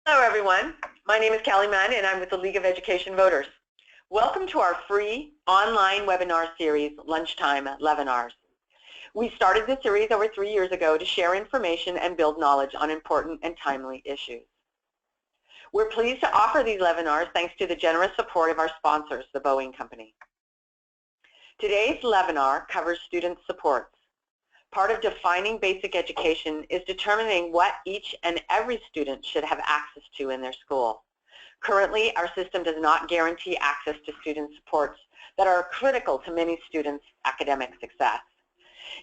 Hello everyone, my name is Callie Munn and I'm with the League of Education Voters. Welcome to our free online webinar series, Lunchtime LEVinars. We started this series over 3 years ago to share information and build knowledge on important and timely issues. We're pleased to offer these LEVinars thanks to the generous support of our sponsors, the Boeing Company. Today's LEVinar covers student supports. Part of defining basic education is determining what each and every student should have access to in their school. Currently, our system does not guarantee access to student supports that are critical to many students' academic success,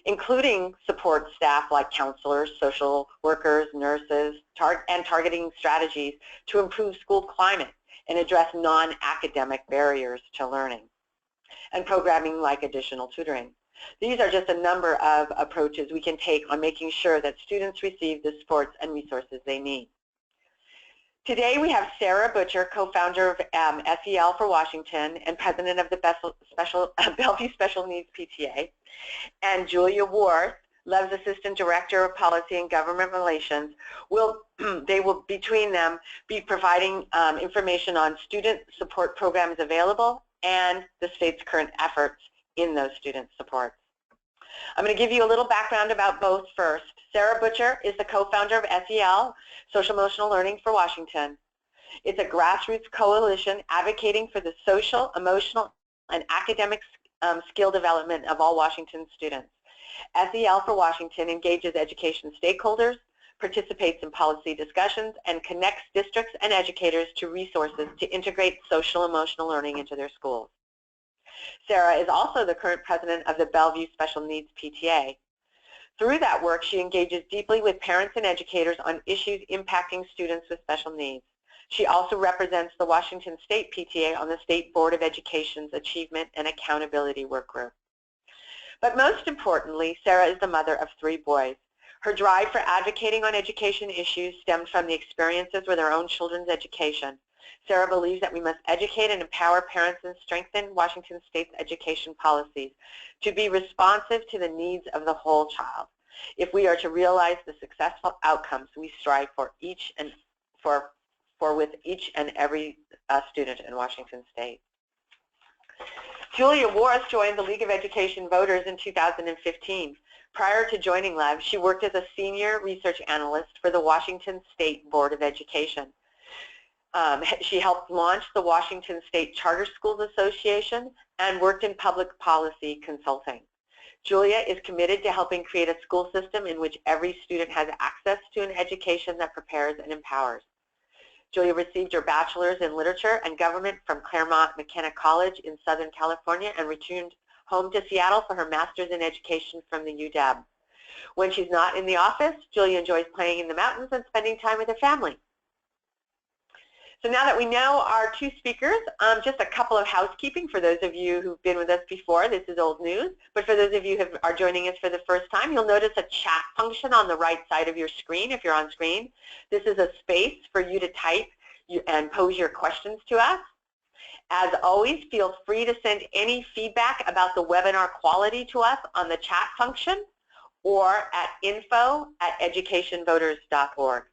including support staff like counselors, social workers, nurses, and targeting strategies to improve school climate and address non-academic barriers to learning, and programming like additional tutoring. These are just a number of approaches we can take on making sure that students receive the supports and resources they need. Today we have Sarah Butcher, co-founder of SEL for Washington and president of the Bellevue Special Needs PTA, and Julia Warth, LEV's Assistant Director of Policy and Government Relations. They will, between them, be providing information on student support programs available and the state's current efforts in those student supports. I'm going to give you a little background about both first. Sarah Butcher is the co-founder of SEL, SocialEmotional Learning for Washington. It's a grassroots coalition advocating for the social, emotional, and academic skill development of all Washington students. SEL for Washington engages education stakeholders, participates in policy discussions, and connects districts and educators to resources to integrate social-emotional learning into their schools. Sarah is also the current president of the Bellevue Special Needs PTA. Through that work, she engages deeply with parents and educators on issues impacting students with special needs. She also represents the Washington State PTA on the State Board of Education's Achievement and Accountability Work Group. But most importantly, Sarah is the mother of 3 boys. Her drive for advocating on education issues stemmed from the experiences with her own children's education. Sarah believes that we must educate and empower parents and strengthen Washington State's education policies to be responsive to the needs of the whole child if we are to realize the successful outcomes we strive for with each and every student in Washington State. Julia Warth joined the League of Education Voters in 2015. Prior to joining LEV, she worked as a senior research analyst for the Washington State Board of Education. She helped launch the Washington State Charter Schools Association and worked in public policy consulting. Julia is committed to helping create a school system in which every student has access to an education that prepares and empowers. Julia received her bachelor's in literature and government from Claremont McKenna College in Southern California and returned home to Seattle for her master's in education from the UW. When she's not in the office, Julia enjoys playing in the mountains and spending time with her family. So now that we know our 2 speakers, just a couple of housekeeping for those of you who've been with us before. This is old news, but for those of you who are joining us for the first time, you'll notice a chat function on the right side of your screen if you're on screen. This is a space for you to type and pose your questions to us. As always, feel free to send any feedback about the webinar quality to us on the chat function or at info@educationvoters.org.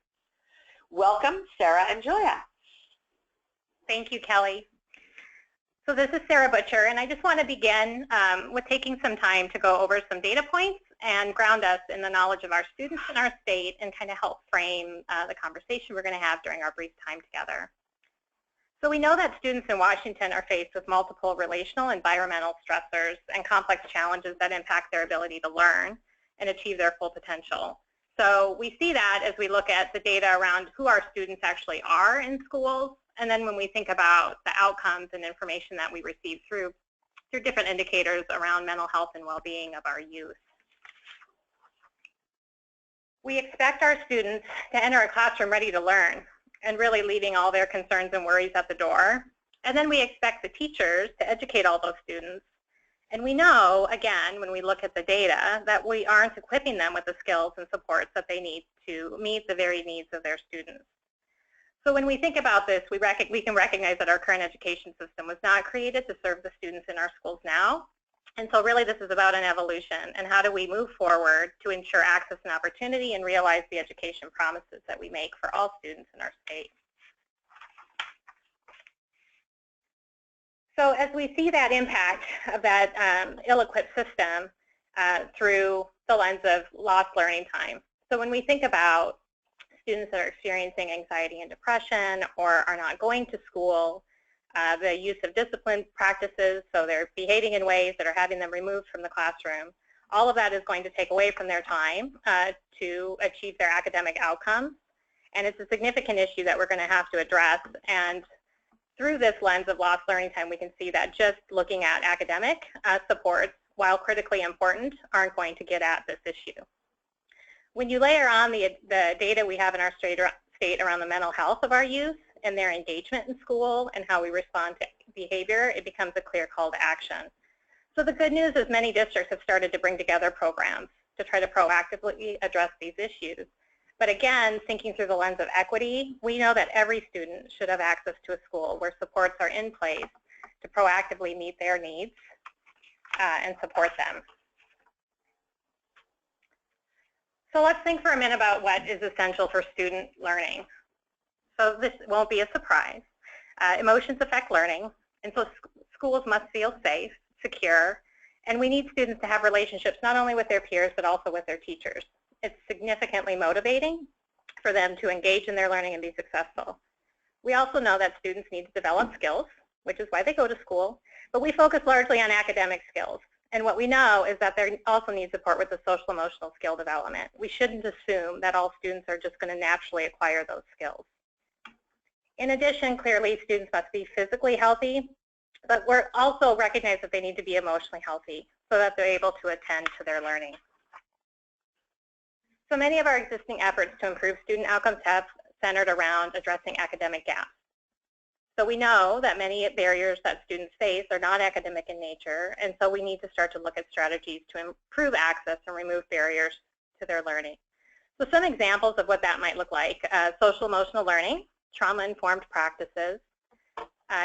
Welcome, Sarah and Julia. Thank you, Kelly. So this is Sarah Butcher, and I just want to begin with taking some time to go over some data points and ground us in the knowledge of our students in our state and kind of help frame the conversation we're going to have during our brief time together. So we know that students in Washington are faced with multiple relational and environmental stressors and complex challenges that impact their ability to learn and achieve their full potential. So we see that as we look at the data around who our students actually are in schools, and then when we think about the outcomes and information that we receive through different indicators around mental health and well-being of our youth. We expect our students to enter a classroom ready to learn and really leaving all their concerns and worries at the door. And then we expect the teachers to educate all those students. And we know, again, when we look at the data, that we aren't equipping them with the skills and supports that they need to meet the varied needs of their students. So when we think about this, we can recognize that our current education system was not created to serve the students in our schools now. And so really this is about an evolution, and how do we move forward to ensure access and opportunity and realize the education promises that we make for all students in our state. So as we see that impact of that ill-equipped system through the lens of lost learning time. So when we think about students that are experiencing anxiety and depression or are not going to school, the use of discipline practices, so they're behaving in ways that are having them removed from the classroom, all of that is going to take away from their time to achieve their academic outcomes. And it's a significant issue that we're going to have to address. And through this lens of lost learning time, we can see that just looking at academic supports, while critically important, aren't going to get at this issue. When you layer on the data we have in our state around the mental health of our youth and their engagement in school and how we respond to behavior, it becomes a clear call to action. So the good news is many districts have started to bring together programs to try to proactively address these issues. But again, thinking through the lens of equity, we know that every student should have access to a school where supports are in place to proactively meet their needs and support them. So let's think for a minute about what is essential for student learning. So this won't be a surprise. Emotions affect learning, and so schools must feel safe, secure, and we need students to have relationships not only with their peers but also with their teachers. It's significantly motivating for them to engage in their learning and be successful. We also know that students need to develop skills, which is why they go to school, but we focus largely on academic skills. And what we know is that they also need support with the social-emotional skill development. We shouldn't assume that all students are just going to naturally acquire those skills. In addition, clearly students must be physically healthy, but we're also recognize that they need to be emotionally healthy so that they're able to attend to their learning. So many of our existing efforts to improve student outcomes have centered around addressing academic gaps. So we know that many barriers that students face are not academic in nature, and so we need to start to look at strategies to improve access and remove barriers to their learning. So some examples of what that might look like: social-emotional learning, trauma-informed practices,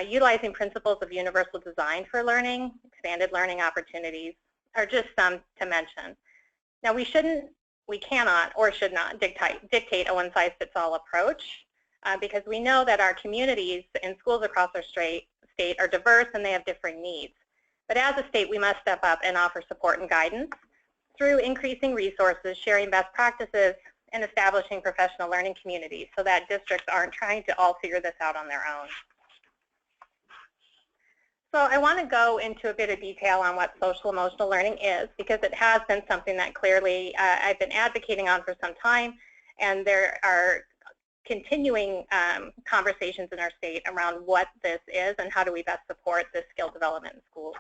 utilizing principles of universal design for learning, expanded learning opportunities, are just some to mention. Now we cannot or should not dictate a one-size-fits-all approach because we know that our communities and schools across our state are diverse and they have differing needs. But as a state, we must step up and offer support and guidance through increasing resources, sharing best practices, and establishing professional learning communities so that districts aren't trying to all figure this out on their own. So I want to go into a bit of detail on what social-emotional learning is, because it has been something that clearly I've been advocating on for some time, and there are continuing conversations in our state around what this is and how do we best support this skill development in schools.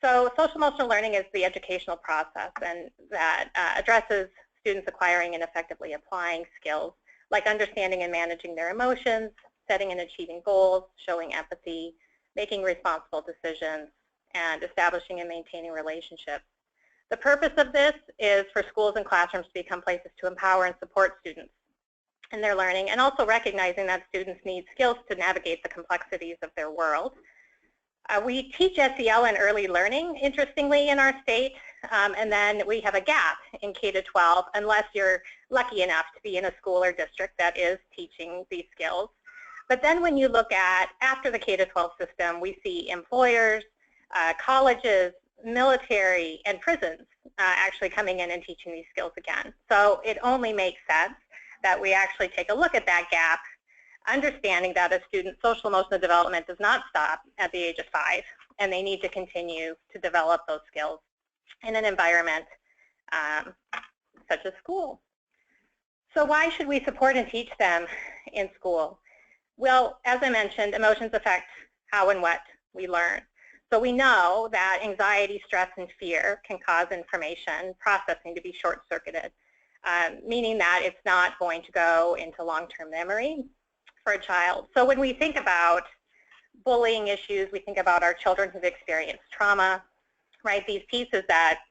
So social-emotional learning is the educational process, and that addresses students acquiring and effectively applying skills like understanding and managing their emotions, setting and achieving goals, showing empathy, making responsible decisions, and establishing and maintaining relationships. The purpose of this is for schools and classrooms to become places to empower and support students in their learning, and also recognizing that students need skills to navigate the complexities of their world. We teach SEL in early learning, interestingly, in our state, and then we have a gap in K-12 unless you're lucky enough to be in a school or district that is teaching these skills. But then when you look at after the K-12 system, we see employers, colleges, military, and prisons actually coming in and teaching these skills again. So it only makes sense that we actually take a look at that gap, understanding that a student's social-emotional development does not stop at the age of 5, and they need to continue to develop those skills in an environment such as school. So why should we support and teach them in school? Well, as I mentioned, emotions affect how and what we learn. So we know that anxiety, stress, and fear can cause information processing to be short-circuited, meaning that it's not going to go into long-term memory for a child. So when we think about bullying issues, we think about our children who've experienced trauma, right? These pieces that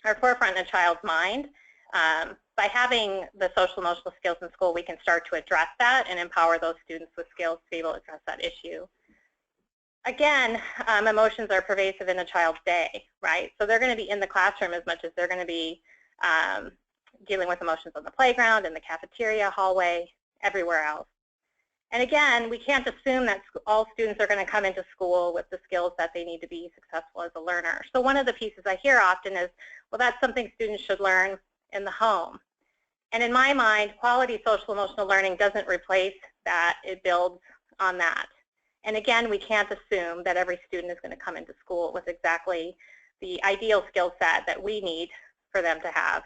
are forefront in a child's mind. By having the social-emotional skills in school, we can start to address that and empower those students with skills to be able to address that issue. Again, emotions are pervasive in a child's day, right? So they're going to be in the classroom as much as they're going to be dealing with emotions on the playground, in the cafeteria, hallway, everywhere else. And again, we can't assume that all students are going to come into school with the skills that they need to be successful as a learner. So one of the pieces I hear often is, well, that's something students should learn in the home. And in my mind, quality social emotional learning doesn't replace that, it builds on that. And again, we can't assume that every student is going to come into school with exactly the ideal skill set that we need for them to have.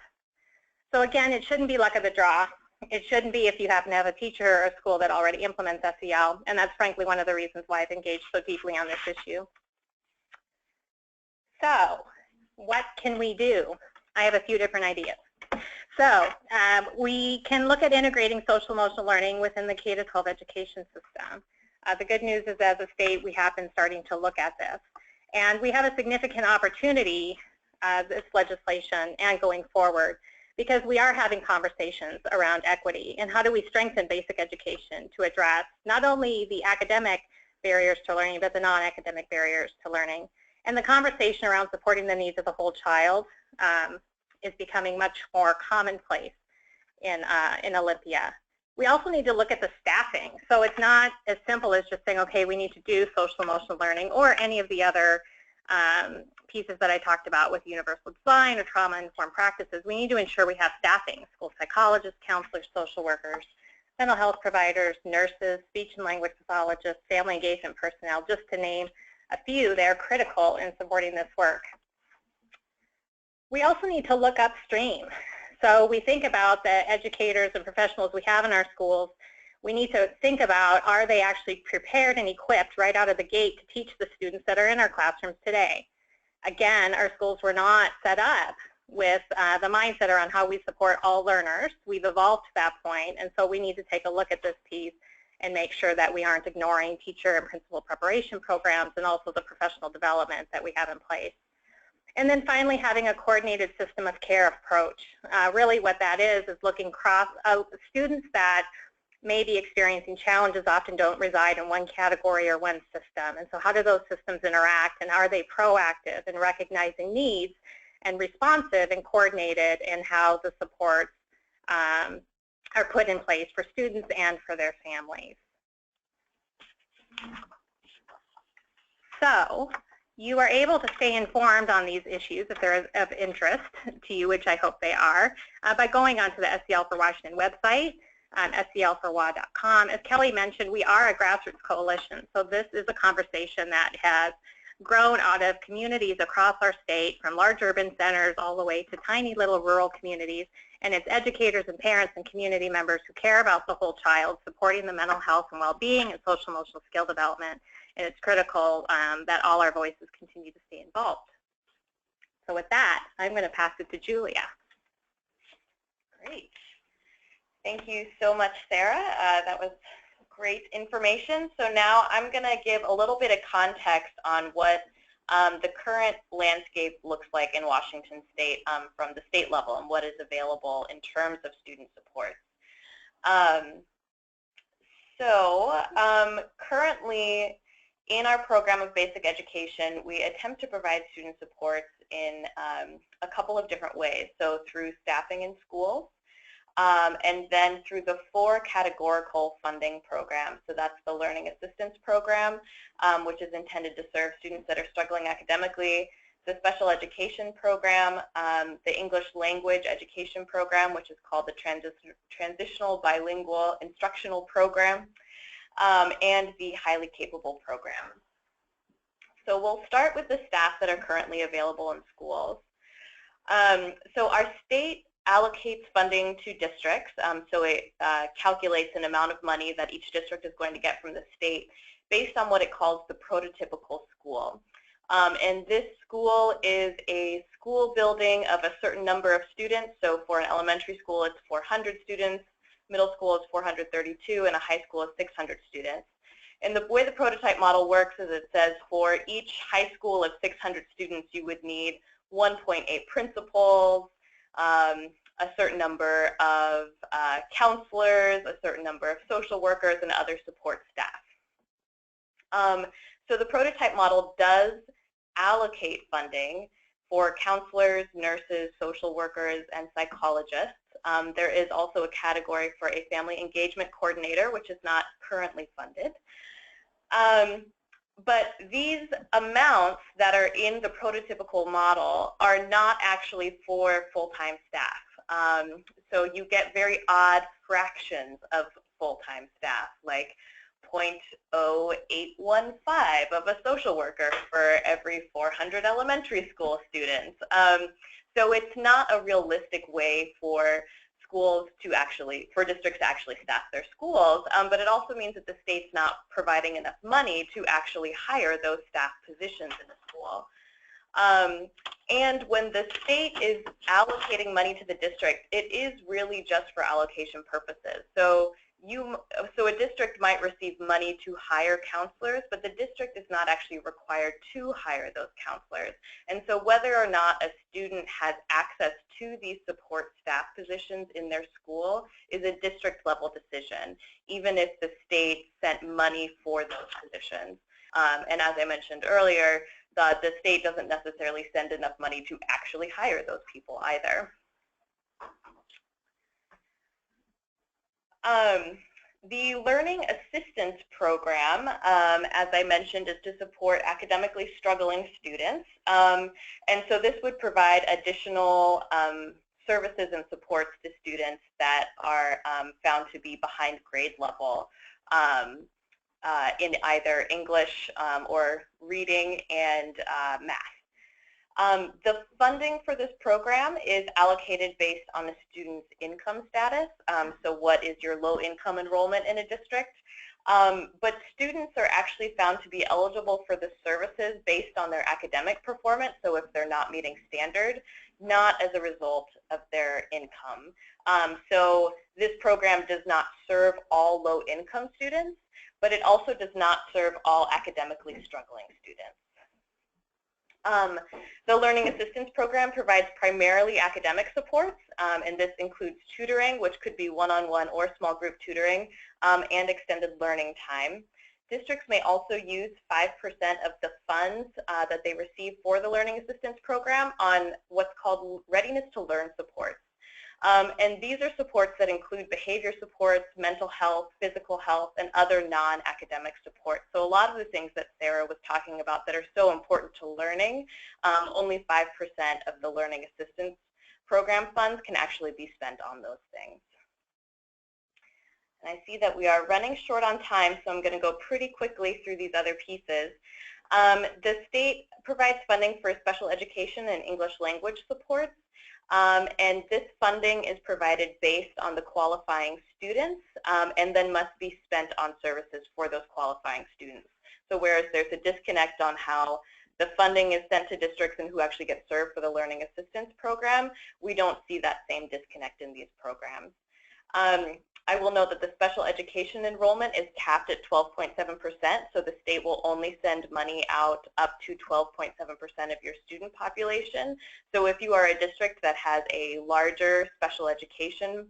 So again, it shouldn't be luck of the draw. It shouldn't be if you happen to have a teacher or a school that already implements SEL, and that's frankly one of the reasons why I've engaged so deeply on this issue. So what can we do? I have a few different ideas. So we can look at integrating social emotional learning within the K-12 education system. The good news is, as a state, we have been starting to look at this. And we have a significant opportunity, this legislation and going forward, because we are having conversations around equity and how do we strengthen basic education to address not only the academic barriers to learning, but the non-academic barriers to learning. And the conversation around supporting the needs of the whole child is becoming much more commonplace in Olympia. We also need to look at the staffing. So it's not as simple as just saying, okay, we need to do social emotional learning or any of the other pieces that I talked about with universal design or trauma-informed practices. We need to ensure we have staffing, school psychologists, counselors, social workers, mental health providers, nurses, speech and language pathologists, family engagement personnel, just to name a few. They're critical in supporting this work. We also need to look upstream. So we think about the educators and professionals we have in our schools. We need to think about, are they actually prepared and equipped right out of the gate to teach the students that are in our classrooms today? Again, our schools were not set up with the mindset around how we support all learners. We've evolved to that point, and so we need to take a look at this piece and make sure that we aren't ignoring teacher and principal preparation programs and also the professional development that we have in place. And then finally, having a coordinated system of care approach. Really what that is looking across students that may be experiencing challenges often don't reside in one category or one system. And so how do those systems interact, and are they proactive in recognizing needs and responsive and coordinated in how the supports are put in place for students and for their families. So you are able to stay informed on these issues if they're of interest to you, which I hope they are, by going onto the SEL for Washington website, selforwa.com. As Kelly mentioned, we are a grassroots coalition, so this is a conversation that has grown out of communities across our state, from large urban centers all the way to tiny little rural communities, and it's educators and parents and community members who care about the whole child, supporting the mental health and well-being and social emotional skill development, and it's critical that all our voices continue to stay involved. So with that, I'm going to pass it to Julia. Great. Thank you so much, Sarah. That was great information. So now I'm going to give a little bit of context on what the current landscape looks like in Washington State from the state level and what is available in terms of student supports. Currently, in our program of basic education, we attempt to provide student supports in a couple of different ways. So through staffing in schools, and then through the 4 categorical funding programs. So that's the Learning Assistance Program, which is intended to serve students that are struggling academically, the Special Education Program, the English Language Education Program, which is called the Transitional Bilingual Instructional Program, and the Highly Capable Program. So we'll start with the staff that are currently available in schools. So our state allocates funding to districts, so it calculates an amount of money that each district is going to get from the state based on what it calls the prototypical school. And this school is a school building of a certain number of students. So for an elementary school, it's 400 students, middle school is 432, and a high school is 600 students. And the way the prototype model works is it says for each high school of 600 students, you would need 1.8 principals, a certain number of counselors, a certain number of social workers, and other support staff. So the prototype model does allocate funding for counselors, nurses, social workers, and psychologists. There is also a category for a family engagement coordinator, which is not currently funded. But these amounts that are in the prototypical model are not actually for full-time staff. So you get very odd fractions of full-time staff, like 0.0815 of a social worker for every 400 elementary school students. So it's not a realistic way for schools to actually, for districts to actually staff their schools, but it also means that the state's not providing enough money to actually hire those staff positions in the school. And when the state is allocating money to the district, it is really just for allocation purposes. So a district might receive money to hire counselors, but the district is not actually required to hire those counselors. And so whether or not a student has access to these support staff positions in their school is a district level decision, even if the state sent money for those positions. And as I mentioned earlier, the state doesn't necessarily send enough money to actually hire those people either. The Learning Assistance Program, as I mentioned, is to support academically struggling students. And so this would provide additional services and supports to students that are found to be behind grade level in either English or reading and math. The funding for this program is allocated based on the student's income status. So what is your low income enrollment in a district? But students are actually found to be eligible for the services based on their academic performance, so if they're not meeting standard, not as a result of their income. So this program does not serve all low income students, but it also does not serve all academically struggling students. The Learning Assistance Program provides primarily academic supports, and this includes tutoring, which could be one-on-one or small group tutoring, and extended learning time. Districts may also use 5% of the funds that they receive for the Learning Assistance Program on what's called Readiness to Learn supports. And these are supports that include behavior supports, mental health, physical health, and other non-academic supports. So a lot of the things that Sarah was talking about that are so important to learning, only 5% of the Learning Assistance Program funds can actually be spent on those things. And I see that we are running short on time, so I'm going to go pretty quickly through these other pieces. The state provides funding for special education and English language supports. And this funding is provided based on the qualifying students and then must be spent on services for those qualifying students. So whereas there's a disconnect on how the funding is sent to districts and who actually gets served for the Learning Assistance Program, we don't see that same disconnect in these programs. I will note that the special education enrollment is capped at 12.7%, so the state will only send money out up to 12.7% of your student population. So if you are a district that has a larger special education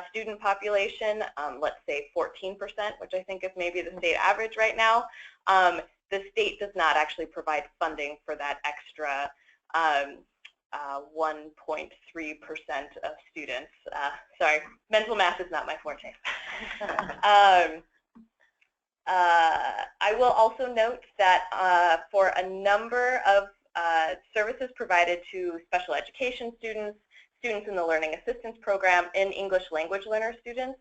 student population, let's say 14%, which I think is maybe the state average right now, the state does not actually provide funding for that extra 1.3% of students. Sorry, mental math is not my forte. I will also note that for a number of services provided to special education students, students in the Learning Assistance Program, and English language learner students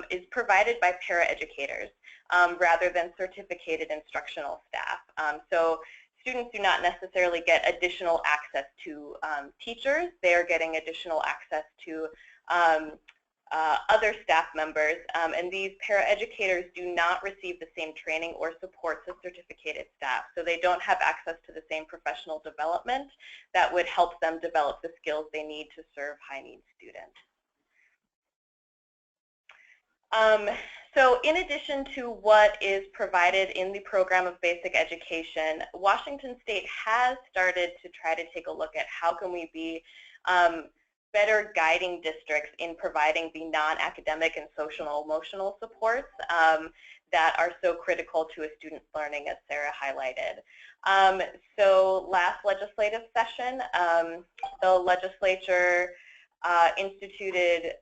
is provided by paraeducators rather than certificated instructional staff. So students do not necessarily get additional access to teachers. They are getting additional access to other staff members, and these paraeducators do not receive the same training or supports as certificated staff. So they don't have access to the same professional development that would help them develop the skills they need to serve high-need students. So in addition to what is provided in the program of basic education, Washington State has started to try to take a look at how can we be better guiding districts in providing the non-academic and social-emotional supports that are so critical to a student's learning, as Sarah highlighted. So last legislative session, the legislature instituted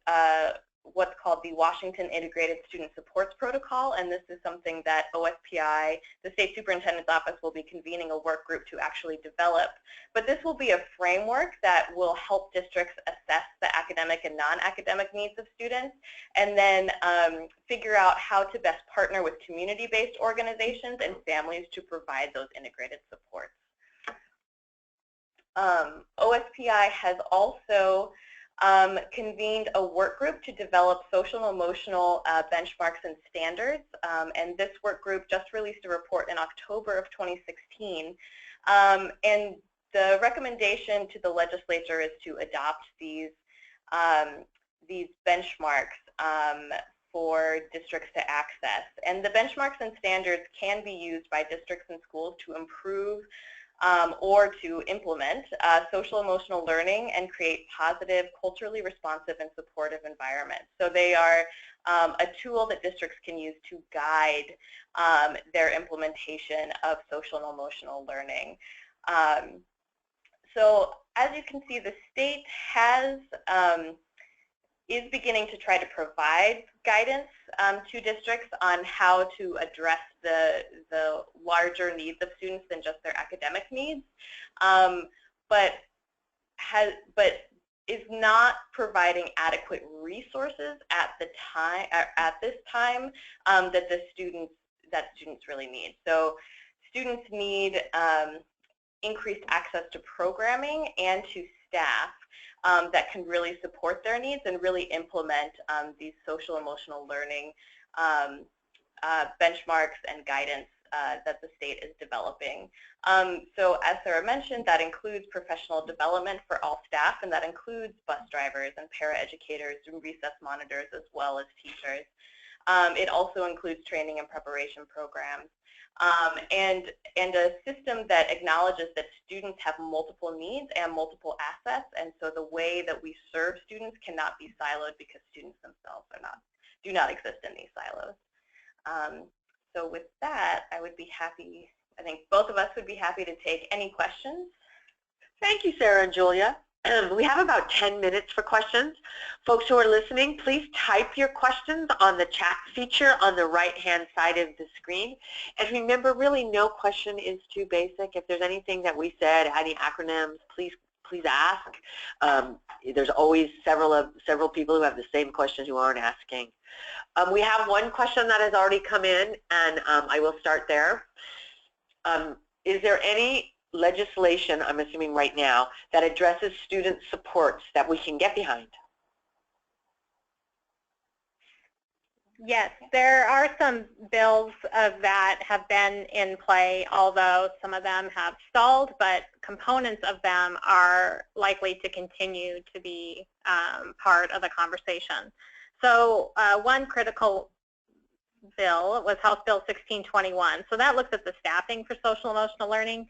what's called the Washington Integrated Student Supports Protocol, and this is something that OSPI, the State Superintendent's Office, will be convening a work group to actually develop. But this will be a framework that will help districts assess the academic and non-academic needs of students, and then figure out how to best partner with community-based organizations and families to provide those integrated supports. OSPI has also convened a work group to develop social and emotional benchmarks and standards, and this work group just released a report in October of 2016, and the recommendation to the legislature is to adopt these benchmarks for districts to access. And the benchmarks and standards can be used by districts and schools to improve or to implement social-emotional learning and create positive, culturally responsive, and supportive environments. So they are a tool that districts can use to guide their implementation of social and emotional learning. So as you can see, the state is beginning to try to provide guidance to districts on how to address the larger needs of students than just their academic needs, but is not providing adequate resources at this time that students really need. So students need increased access to programming and to staff that can really support their needs and really implement these social emotional learning benchmarks and guidance that the state is developing. So as Sarah mentioned, that includes professional development for all staff, and that includes bus drivers and paraeducators and recess monitors as well as teachers. It also includes training and preparation programs. And a system that acknowledges that students have multiple needs and multiple assets, and so the way that we serve students cannot be siloed because students themselves do not exist in these silos. So with that, I would be happy, I think both of us would be happy to take any questions. Thank you, Sarah and Julia. We have about 10 minutes for questions. Folks who are listening, please type your questions on the chat feature on the right-hand side of the screen. And remember, really no question is too basic. If there's anything that we said, any acronyms, please ask. There's always several people who have the same question who aren't asking. We have one question that has already come in, and I will start there. Is there any legislation, I'm assuming right now, that addresses student supports that we can get behind? Yes, there are some bills that have been in play, although some of them have stalled, but components of them are likely to continue to be part of the conversation. So one critical bill was House Bill 1621. So that looks at the staffing for social emotional learning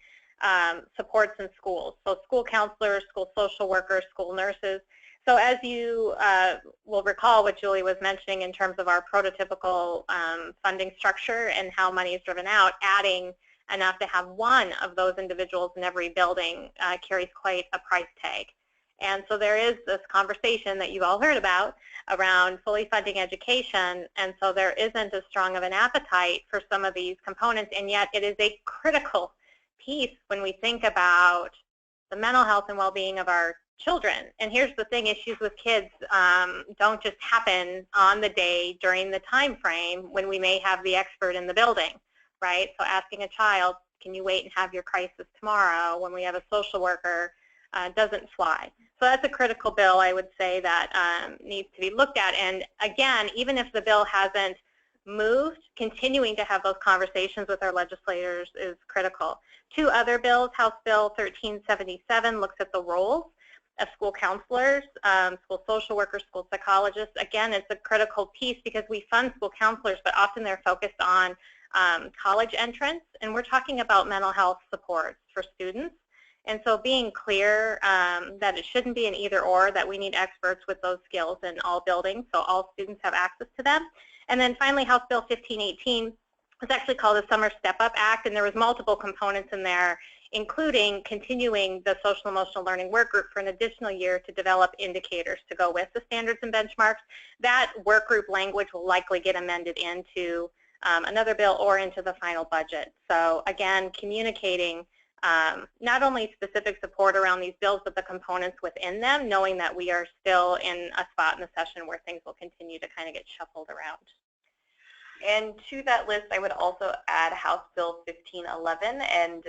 supports in schools. So school counselors, school social workers, school nurses. So as you will recall what Julie was mentioning in terms of our prototypical funding structure and how money is driven out, adding enough to have one of those individuals in every building carries quite a price tag. And so there is this conversation that you've all heard about around fully funding education, and so there isn't as strong of an appetite for some of these components, and yet it is a critical piece when we think about the mental health and well-being of our children. And here's the thing, issues with kids don't just happen on the day during the time frame when we may have the expert in the building, right? So asking a child, can you wait and have your crisis tomorrow, when we have a social worker, doesn't fly. So that's a critical bill, I would say, that needs to be looked at. And again, even if the bill hasn't moved, continuing to have those conversations with our legislators is critical. Two other bills, House Bill 1377 looks at the roles of school counselors, school social workers, school psychologists. Again, it's a critical piece because we fund school counselors, but often they're focused on college entrance, and we're talking about mental health supports for students. And so being clear that it shouldn't be an either or, that we need experts with those skills in all buildings so all students have access to them. And then finally, House Bill 1518 was actually called the Summer Step-Up Act, and there was multiple components in there, including continuing the social emotional learning work group for an additional year to develop indicators to go with the standards and benchmarks. That work group language will likely get amended into another bill or into the final budget. So again, communicating not only specific support around these bills, but the components within them, knowing that we are still in a spot in the session where things will continue to kind of get shuffled around. And to that list, I would also add House Bill 1511, and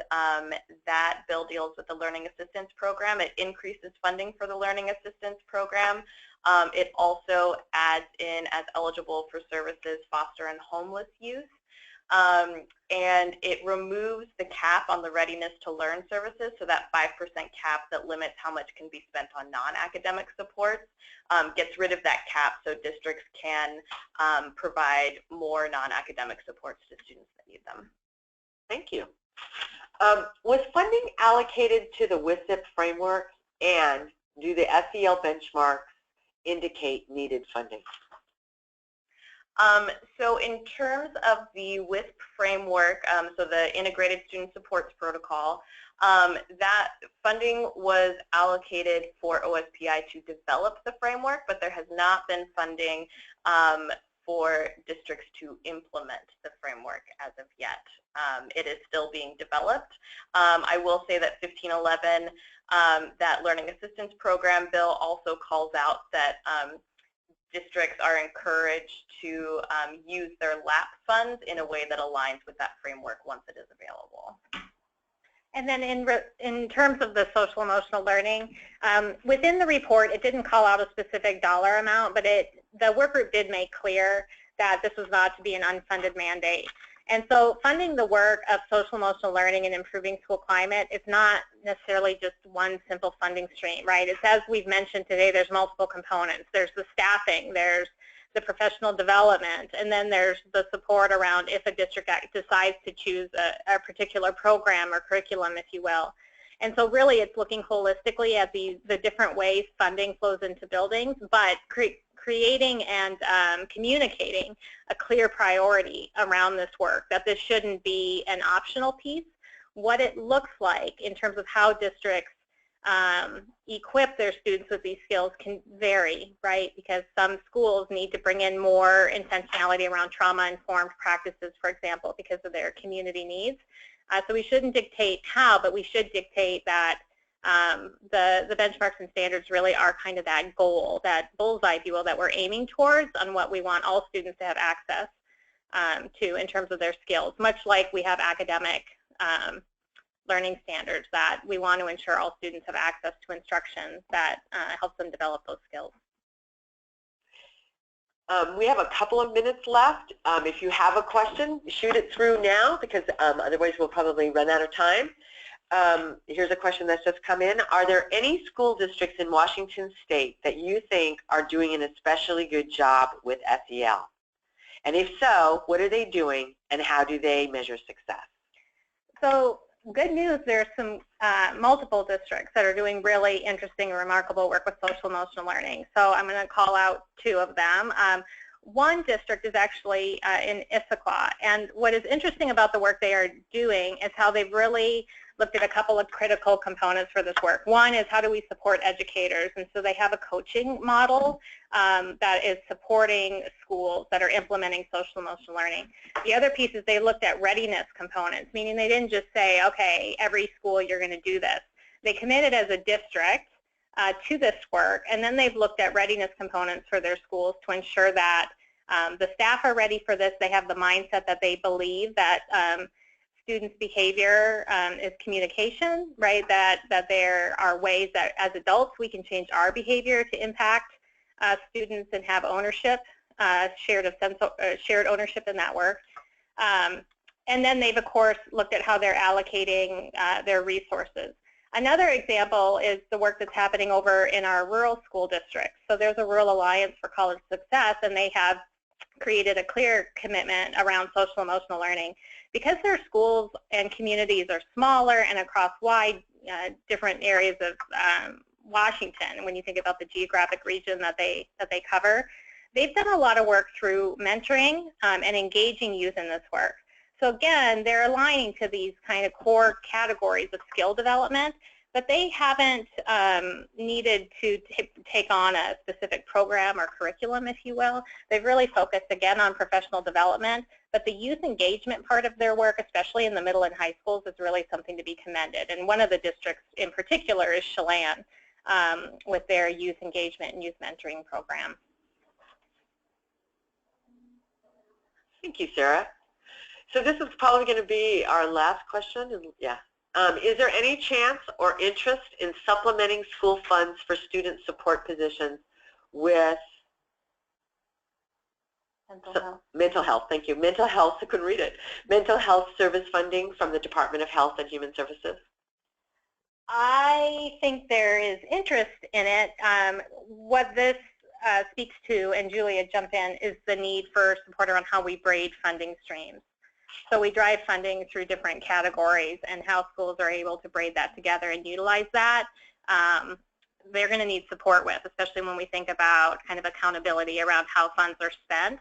that bill deals with the Learning Assistance Program. It increases funding for the Learning Assistance Program. It also adds in as eligible for services foster and homeless youth. And it removes the cap on the Readiness to Learn services, so that 5% cap that limits how much can be spent on non-academic supports gets rid of that cap so districts can provide more non-academic supports to students that need them. Thank you. Was funding allocated to the WSIP framework, and do the SEL benchmarks indicate needed funding? So in terms of the WISP framework, so the Integrated Student Supports Protocol, that funding was allocated for OSPI to develop the framework, but there has not been funding for districts to implement the framework as of yet. It is still being developed. I will say that 1511, that Learning Assistance Program bill, also calls out that districts are encouraged to use their LAP funds in a way that aligns with that framework once it is available. And then in terms of the social emotional learning, within the report, it didn't call out a specific dollar amount, but the work group did make clear that this was not to be an unfunded mandate. And so funding the work of social emotional learning and improving school climate is not necessarily just one simple funding stream, right? It's, as we've mentioned today, there's multiple components. There's the staffing, there's the professional development, and then there's the support around if a district decides to choose a particular program or curriculum, if you will. And so really it's looking holistically at the different ways funding flows into buildings, but creating and communicating a clear priority around this work, that this shouldn't be an optional piece. What it looks like in terms of how districts equip their students with these skills can vary, right? Because some schools need to bring in more intentionality around trauma-informed practices, for example, because of their community needs. So we shouldn't dictate how, but we should dictate that the benchmarks and standards really are kind of that goal, that bullseye, if you will, that we're aiming towards on what we want all students to have access to in terms of their skills, much like we have academic learning standards, that we want to ensure all students have access to instruction that helps them develop those skills. We have a couple of minutes left. If you have a question, shoot it through now, because otherwise we'll probably run out of time. Here's a question that's just come in. Are there any school districts in Washington State that you think are doing an especially good job with SEL? And if so, what are they doing and how do they measure success? So good news, there's some multiple districts that are doing really interesting and remarkable work with social emotional learning. So I'm going to call out two of them. One district is actually in Issaquah, and what is interesting about the work they are doing is how they've really looked at a couple of critical components for this work. One is how do we support educators, and so they have a coaching model that is supporting schools that are implementing social emotional learning. The other piece is they looked at readiness components, meaning they didn't just say, okay, every school you're going to do this. They committed as a district to this work, and then they've looked at readiness components for their schools to ensure that the staff are ready for this. They have the mindset that they believe that students' behavior is communication, right? That there are ways that as adults we can change our behavior to impact students and have ownership, shared ownership in that work. And then they've, of course, looked at how they're allocating their resources. Another example is the work that's happening over in our rural school districts. So there's a Rural Alliance for College Success, and they have created a clear commitment around social emotional learning. Because their schools and communities are smaller and across wide different areas of Washington, when you think about the geographic region that they cover, they've done a lot of work through mentoring and engaging youth in this work. So again, they're aligning to these kind of core categories of skill development, but they haven't needed to take on a specific program or curriculum, if you will. They've really focused, again, on professional development, but the youth engagement part of their work, especially in the middle and high schools, is really something to be commended. And one of the districts in particular is Chelan with their youth engagement and youth mentoring program. Thank you, Sarah. So this is probably going to be our last question. Yeah. Is there any chance or interest in supplementing school funds for student support positions with mental health? Thank you. Mental health, I couldn't read it. Mental health service funding from the Department of Health and Human Services? I think there is interest in it. What this speaks to, and Julia, jump in, is the need for support around how we braid funding streams. So we drive funding through different categories, and how schools are able to braid that together and utilize that, they're going to need support with, especially when we think about kind of accountability around how funds are spent.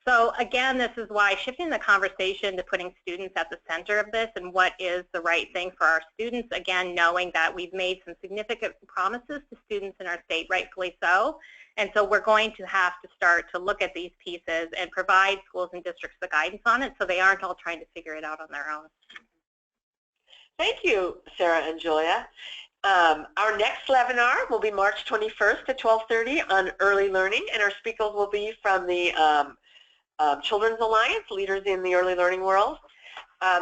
So again, this is why shifting the conversation to putting students at the center of this and what is the right thing for our students, again, knowing that we've made some significant promises to students in our state, rightfully so. And so we're going to have to start to look at these pieces and provide schools and districts the guidance on it so they aren't all trying to figure it out on their own. Thank you, Sarah and Julia. Our next LEVinar will be March 21st at 12:30 on early learning, and our speakers will be from the Children's Alliance, leaders in the early learning world.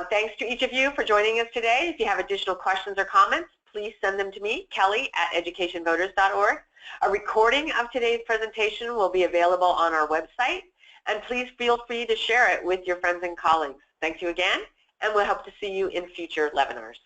Thanks to each of you for joining us today. If you have additional questions or comments, please send them to me, Kelly@educationvoters.org. A recording of today's presentation will be available on our website, and please feel free to share it with your friends and colleagues. Thank you again, and we'll hope to see you in future LEVinars.